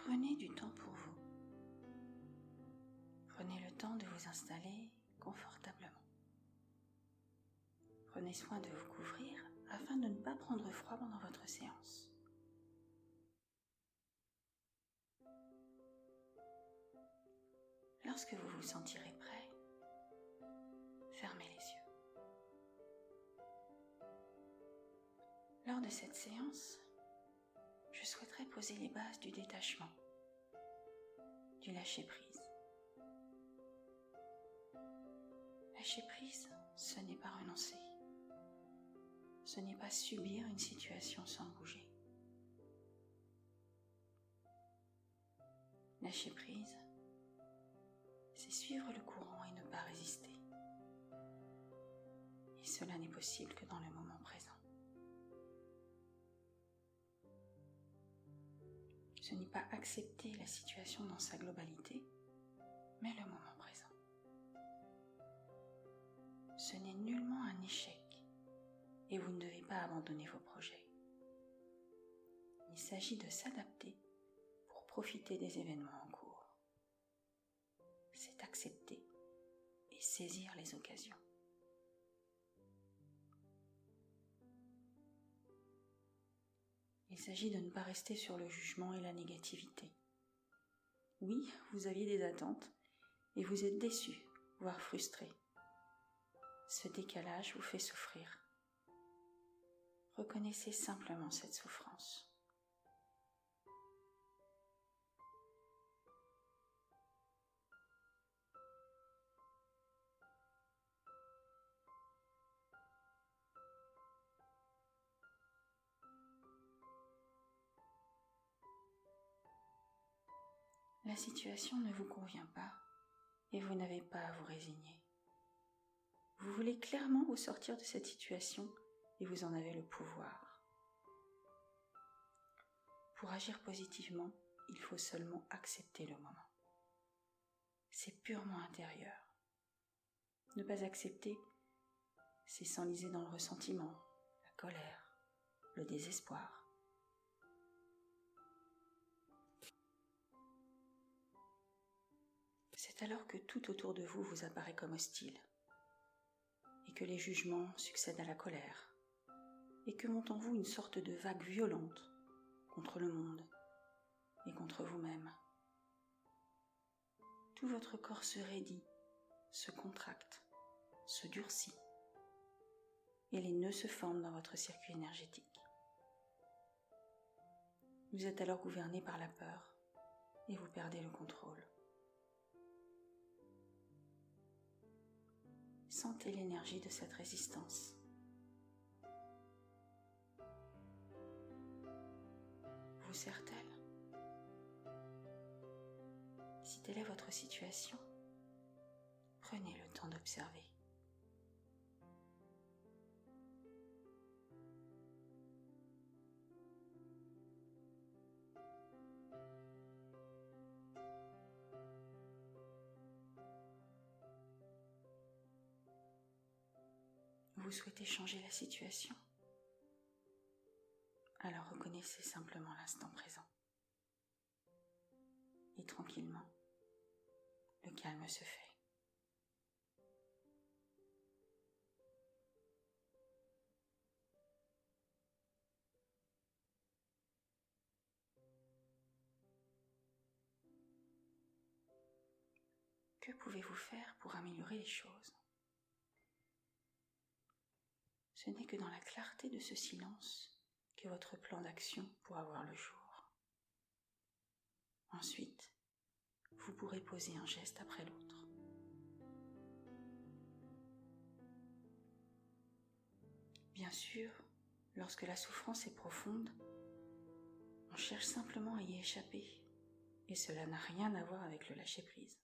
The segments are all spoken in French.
Prenez du temps pour vous. Prenez le temps de vous installer confortablement. Prenez soin de vous couvrir afin de ne pas prendre froid pendant votre séance. Lorsque vous vous sentirez prêt, fermez les yeux. Lors de cette séance, je souhaiterais poser les bases du détachement, du lâcher-prise. Lâcher prise, ce n'est pas renoncer. Ce n'est pas subir une situation sans bouger. Lâcher prise, c'est suivre le courant et ne pas résister. Et cela n'est possible que dans le moment présent. Ce n'est pas accepter la situation dans sa globalité, mais le moment présent. Ce n'est nullement un échec et vous ne devez pas abandonner vos projets. Il s'agit de s'adapter pour profiter des événements en cours. C'est accepter et saisir les occasions. Il s'agit de ne pas rester sur le jugement et la négativité. Oui, vous aviez des attentes et vous êtes déçu, voire frustré. Ce décalage vous fait souffrir. Reconnaissez simplement cette souffrance. La situation ne vous convient pas et vous n'avez pas à vous résigner. Vous voulez clairement vous sortir de cette situation et vous en avez le pouvoir. Pour agir positivement, il faut seulement accepter le moment. C'est purement intérieur. Ne pas accepter, c'est s'enliser dans le ressentiment, la colère, le désespoir. C'est alors que tout autour de vous vous apparaît comme hostile, et que les jugements succèdent à la colère, et que monte en vous une sorte de vague violente contre le monde et contre vous-même. Tout votre corps se raidit, se contracte, se durcit, et les nœuds se forment dans votre circuit énergétique. Vous êtes alors gouverné par la peur, et vous perdez le contrôle. Sentez l'énergie de cette résistance. Vous sert-elle? Si telle est votre situation, prenez le temps d'observer. Vous souhaitez changer la situation? Alors reconnaissez simplement l'instant présent. Et tranquillement, le calme se fait. Que pouvez-vous faire pour améliorer les choses? Ce n'est que dans la clarté de ce silence que votre plan d'action pourra voir le jour. Ensuite, vous pourrez poser un geste après l'autre. Bien sûr, lorsque la souffrance est profonde, on cherche simplement à y échapper, et cela n'a rien à voir avec le lâcher-prise.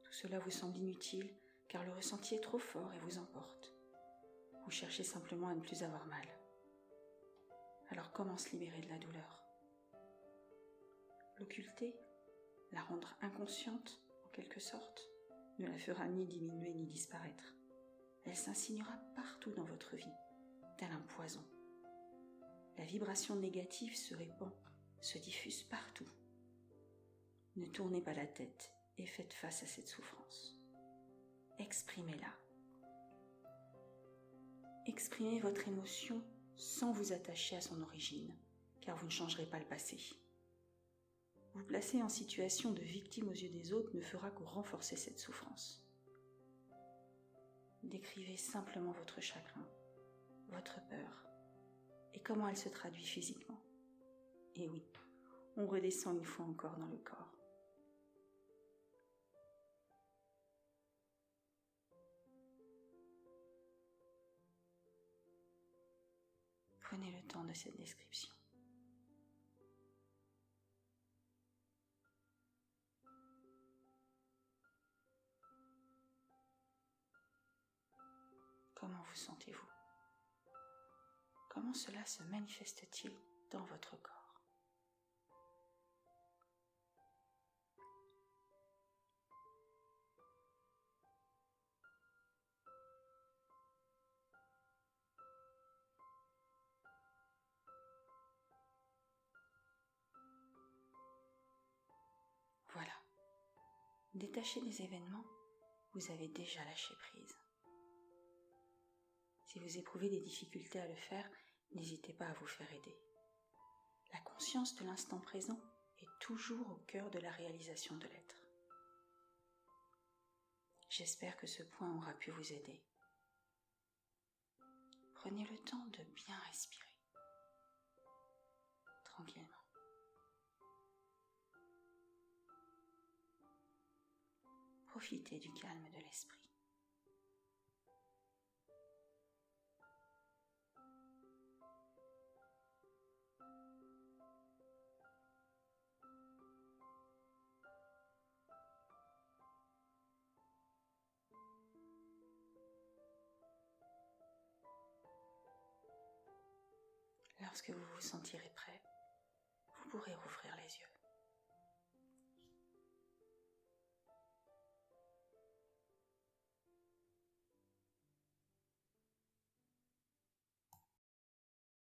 Tout cela vous semble inutile, car le ressenti est trop fort et vous emporte. Vous cherchez simplement à ne plus avoir mal. Alors comment se libérer de la douleur? L'occulter, la rendre inconsciente en quelque sorte, ne la fera ni diminuer ni disparaître. Elle s'insinuera partout dans votre vie, tel un poison. La vibration négative se répand se diffuse partout. Ne tournez pas la tête et faites face à cette souffrance. Exprimez-la. Exprimez votre émotion sans vous attacher à son origine, car vous ne changerez pas le passé. Vous placer en situation de victime aux yeux des autres ne fera que renforcer cette souffrance. Décrivez simplement votre chagrin, votre peur, et comment elle se traduit physiquement. Et oui, on redescend une fois encore dans le corps. Prenez le temps de cette description. Comment vous sentez-vous? Comment cela se manifeste-t-il dans votre corps? Voilà. Détachez des événements, vous avez déjà lâché prise. Si vous éprouvez des difficultés à le faire, n'hésitez pas à vous faire aider. La conscience de l'instant présent est toujours au cœur de la réalisation de l'être. J'espère que ce point aura pu vous aider. Prenez le temps de bien respirer, tranquillement. Profitez du calme de l'esprit. Lorsque vous vous sentirez prêt, vous pourrez rouvrir les yeux.